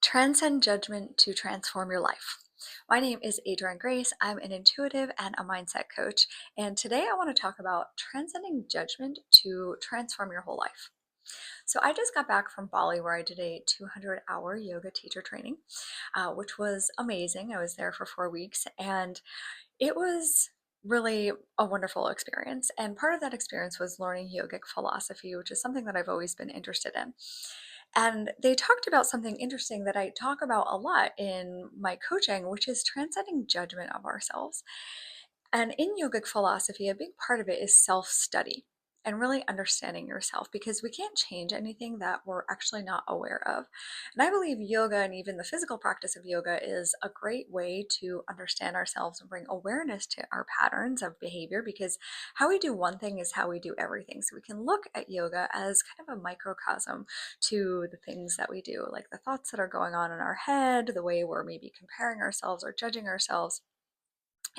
Transcend judgment to transform your life. My name is Adrienne Grace. I'm an intuitive and a mindset coach. And today I want to talk about transcending judgment to transform your whole life. So I just got back from Bali where I did a 200-hour yoga teacher training, which was amazing. I was there for 4 weeks and it was really a wonderful experience. And part of that experience was learning yogic philosophy, which is something that I've always been interested in. And they talked about something interesting that I talk about a lot in my coaching, which is transcending judgment of ourselves. And in yogic philosophy, a big part of it is self study and really understanding yourself because we can't change anything that we're actually not aware of. And I believe yoga and even the physical practice of yoga is a great way to understand ourselves and bring awareness to our patterns of behavior because how we do one thing is how we do everything. So we can look at yoga as kind of a microcosm to the things that we do, like the thoughts that are going on in our head, the way we're maybe comparing ourselves or judging ourselves.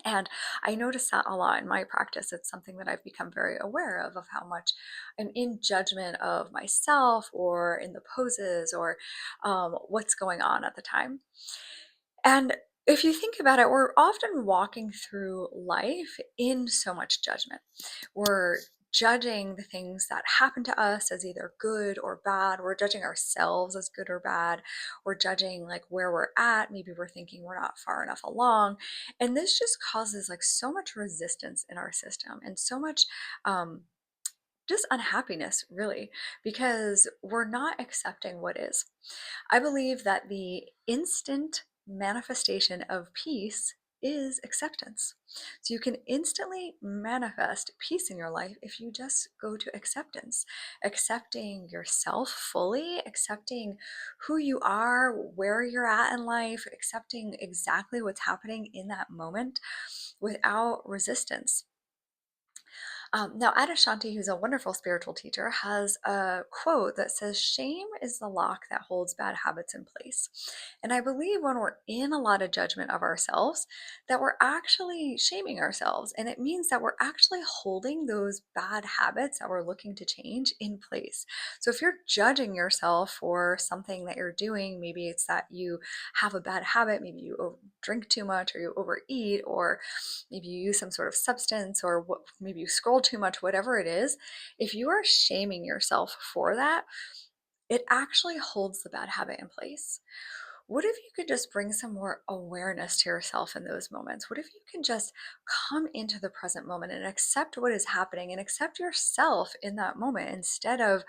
And I notice that a lot in my practice. It's something that I've become very aware of how much I'm in judgment of myself or in the poses or what's going on at the time. And if you think about it, we're often walking through life in so much judgment. We're judging the things that happen to us as either good or bad. We're judging ourselves as good or bad. We're judging like where we're at. Maybe we're thinking we're not far enough along. And this just causes like so much resistance in our system and so much um, just unhappiness, really, because we're not accepting what is. I believe that the instant manifestation of peace is acceptance. So you can instantly manifest peace in your life if you just go to acceptance, accepting yourself fully, accepting who you are, where you're at in life, accepting exactly what's happening in that moment without resistance. Now, Adishanti, who's a wonderful spiritual teacher, has a quote that says, "Shame is the lock that holds bad habits in place." And I believe when we're in a lot of judgment of ourselves, that we're actually shaming ourselves. And it means that we're actually holding those bad habits that we're looking to change in place. So if you're judging yourself for something that you're doing, maybe it's that you have a bad habit, maybe you drink too much or you overeat, or maybe you use some sort of substance, or maybe you scroll too much, whatever it is, if you are shaming yourself for that, it actually holds the bad habit in place. What if you could just bring some more awareness to yourself in those moments? What if you can just come into the present moment and accept what is happening and accept yourself in that moment instead of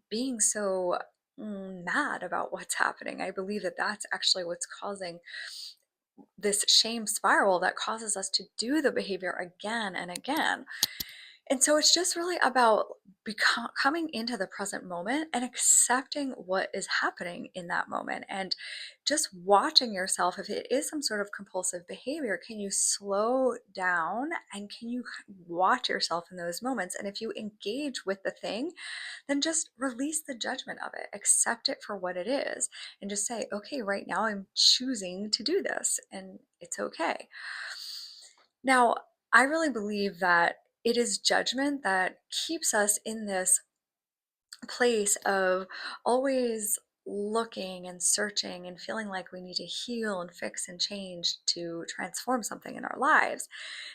being so mad about what's happening? I believe that that's actually what's causing this shame spiral that causes us to do the behavior again and again. And so it's just really about coming into the present moment and accepting what is happening in that moment and just watching yourself. If it is some sort of compulsive behavior, can you slow down and can you watch yourself in those moments? And if you engage with the thing, then just release the judgment of it, accept it for what it is, and just say, okay, right now I'm choosing to do this, and it's okay. Now, I really believe that it is judgment that keeps us in this place of always looking and searching and feeling like we need to heal and fix and change to transform something in our lives.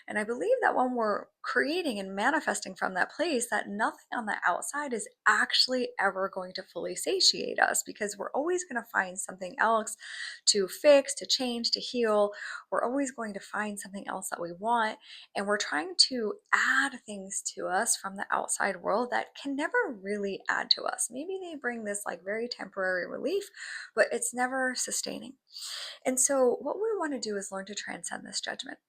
And I believe that when we're creating and manifesting from that place, that nothing on the outside is actually ever going to fully satiate us because we're always going to find something else to fix, to change, to heal. We're always going to find something else that we want. And we're trying to add things to us from the outside world that can never really add to us. Maybe they bring this like very temporary relief, but it's never sustaining. And so, what we want to do is learn to transcend this judgment.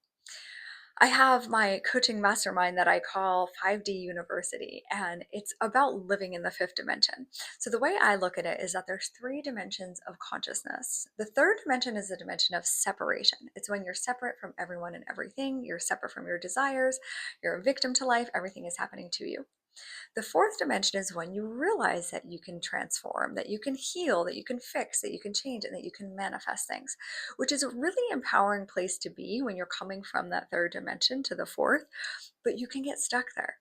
I have my coaching mastermind that I call 5D University, and it's about living in the fifth dimension. So the way I look at it is that there's three dimensions of consciousness. The third dimension is the dimension of separation. It's when you're separate from everyone and everything, you're separate from your desires, you're a victim to life, everything is happening to you. The fourth dimension is when you realize that you can transform, that you can heal, that you can fix, that you can change, and that you can manifest things, which is a really empowering place to be when you're coming from that third dimension to the fourth, but you can get stuck there.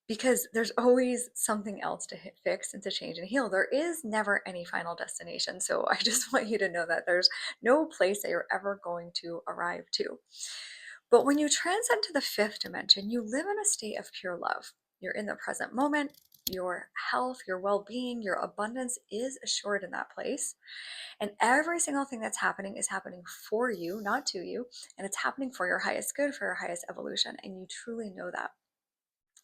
because there's always something else to fix and to change and heal. There is never any final destination. So I just want you to know that there's no place that you're ever going to arrive to. But when you transcend to the fifth dimension, you live in a state of pure love. You're in the present moment. Your health, your well being, your abundance is assured in that place. And every single thing that's happening is happening for you, not to you. And it's happening for your highest good, for your highest evolution. And you truly know that.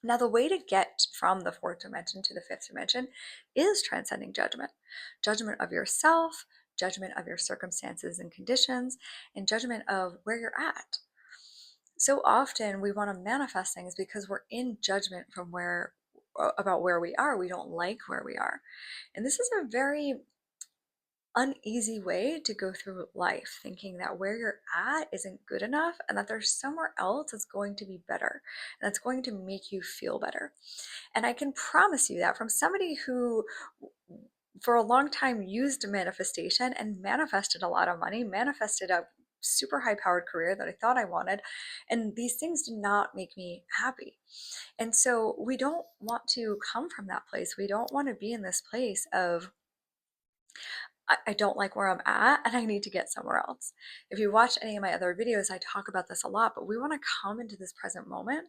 Now, the way to get from the fourth dimension to the fifth dimension is transcending judgment, judgment of yourself, judgment of your circumstances and conditions, and judgment of where you're at. So often we want to manifest things because we're in judgment from where about where we are. We don't like where we are. And this is a very uneasy way to go through life, thinking that where you're at isn't good enough and that there's somewhere else that's going to be better and that's going to make you feel better. And I can promise you that from somebody who for a long time used manifestation and manifested a lot of money, manifested a super high powered career that I thought I wanted. And these things did not make me happy. And so we don't want to come from that place. We don't want to be in this place of I don't like where I'm at and I need to get somewhere else. If you watch any of my other videos, I talk about this a lot, but we want to come into this present moment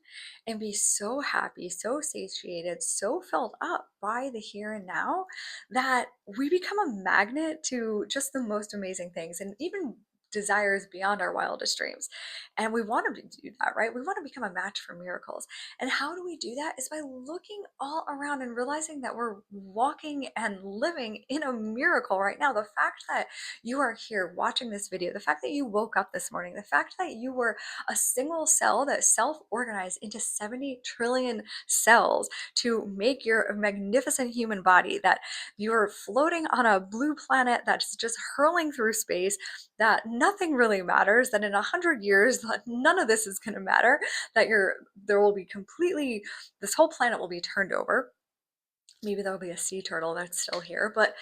and be so happy, so satiated, so filled up by the here and now that we become a magnet to just the most amazing things and even desires beyond our wildest dreams. And we want to do that, right? We want to become a match for miracles. And how do we do that? Is by looking all around and realizing that we're walking and living in a miracle right now. The fact that you are here watching this video, the fact that you woke up this morning, the fact that you were a single cell that self-organized into 70 trillion cells to make your magnificent human body, that you're floating on a blue planet that's just hurling through space, that nothing really matters, that in 100 years, none of this is going to matter, that there will be completely, this whole planet will be turned over. Maybe there'll be a sea turtle that's still here. But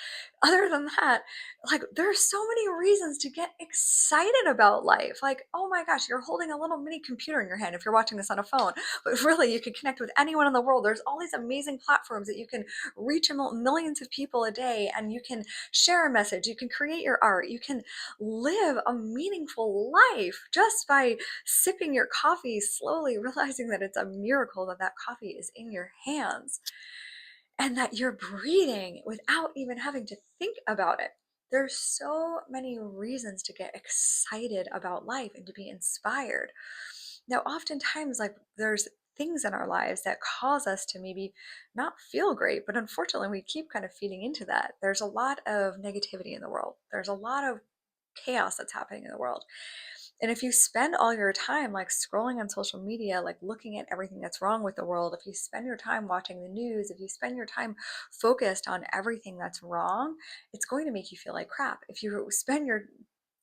other than that, like there's so many reasons to get excited about life. Like, oh my gosh, you're holding a little mini computer in your hand if you're watching this on a phone. But really, you can connect with anyone in the world. There's all these amazing platforms that you can reach millions of people a day and you can share a message. You can create your art. You can live a meaningful life just by sipping your coffee slowly, realizing that it's a miracle that that coffee is in your hands and that you're breathing without even having to think about it. There's so many reasons to get excited about life and to be inspired. Now, oftentimes, like there's things in our lives that cause us to maybe not feel great, but unfortunately, we keep kind of feeding into that. There's a lot of negativity in the world. There's a lot of chaos that's happening in the world. And if you spend all your time like scrolling on social media, like looking at everything that's wrong with the world, if you spend your time watching the news, if you spend your time focused on everything that's wrong, it's going to make you feel like crap. If you spend your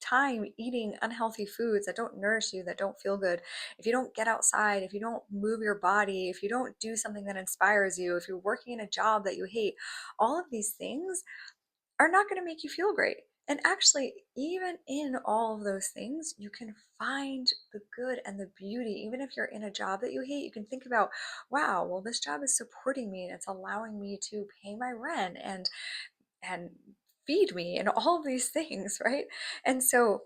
time eating unhealthy foods that don't nourish you, that don't feel good, if you don't get outside, if you don't move your body, if you don't do something that inspires you, if you're working in a job that you hate, all of these things are not going to make you feel great. And actually, even in all of those things, you can find the good and the beauty. Even if you're in a job that you hate, you can think about, wow, well, this job is supporting me and it's allowing me to pay my rent and feed me and all of these things, right? And so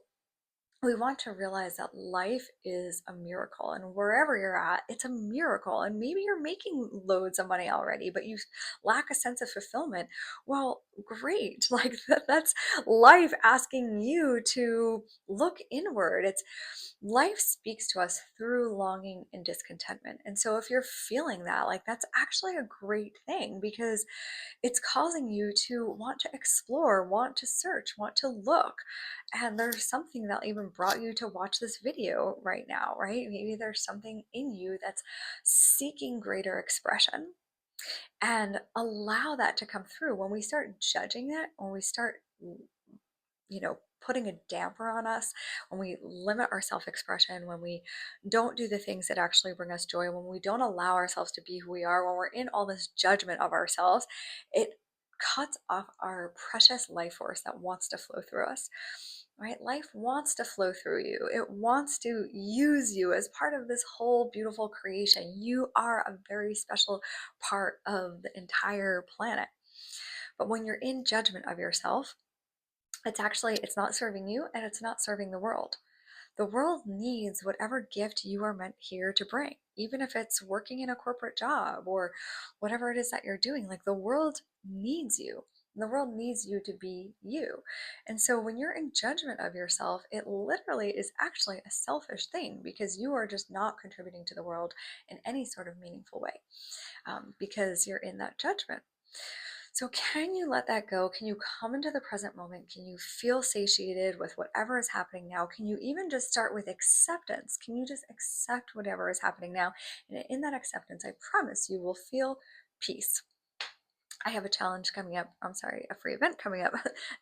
we want to realize that life is a miracle and wherever you're at, it's a miracle. And maybe you're making loads of money already, but you lack a sense of fulfillment. Well, great. Like that's life asking you to look inward. It's life speaks to us through longing and discontentment. And so if you're feeling that, like that's actually a great thing because it's causing you to want to explore, want to search, want to look. And there's something that even brought you to watch this video right now, right? Maybe there's something in you that's seeking greater expression, and allow that to come through. When we start judging it, when we start, putting a damper on us, when we limit our self expression, when we don't do the things that actually bring us joy, when we don't allow ourselves to be who we are, when we're in all this judgment of ourselves, it cuts off our precious life force that wants to flow through us. right? Life wants to flow through you. It wants to use you as part of this whole beautiful creation. You are a very special part of the entire planet. But when you're in judgment of yourself, it's not serving you and it's not serving the world. The world needs whatever gift you are meant here to bring, even if it's working in a corporate job or whatever it is that you're doing. Like the world needs you. The world needs you to be you. And so when you're in judgment of yourself, it literally is actually a selfish thing because you are just not contributing to the world in any sort of meaningful way because you're in that judgment. So, can you let that go? Can you come into the present moment? Can you feel satiated with whatever is happening now? Can you even just start with acceptance? Can you just accept whatever is happening now? And in that acceptance, I promise you will feel peace. I have a challenge coming up. I'm sorry, a free event coming up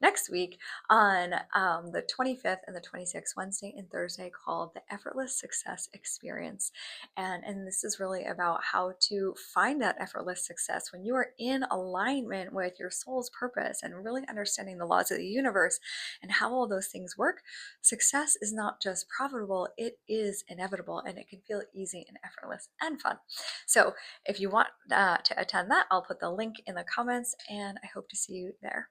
next week on the 25th and the 26th, Wednesday and Thursday, called the Effortless Success Experience. And this is really about how to find that effortless success when you are in alignment with your soul's purpose and really understanding the laws of the universe and how all those things work. Success is not just profitable, it is inevitable and it can feel easy and effortless and fun. So if you want to attend that, I'll put the link in the comments and I hope to see you there.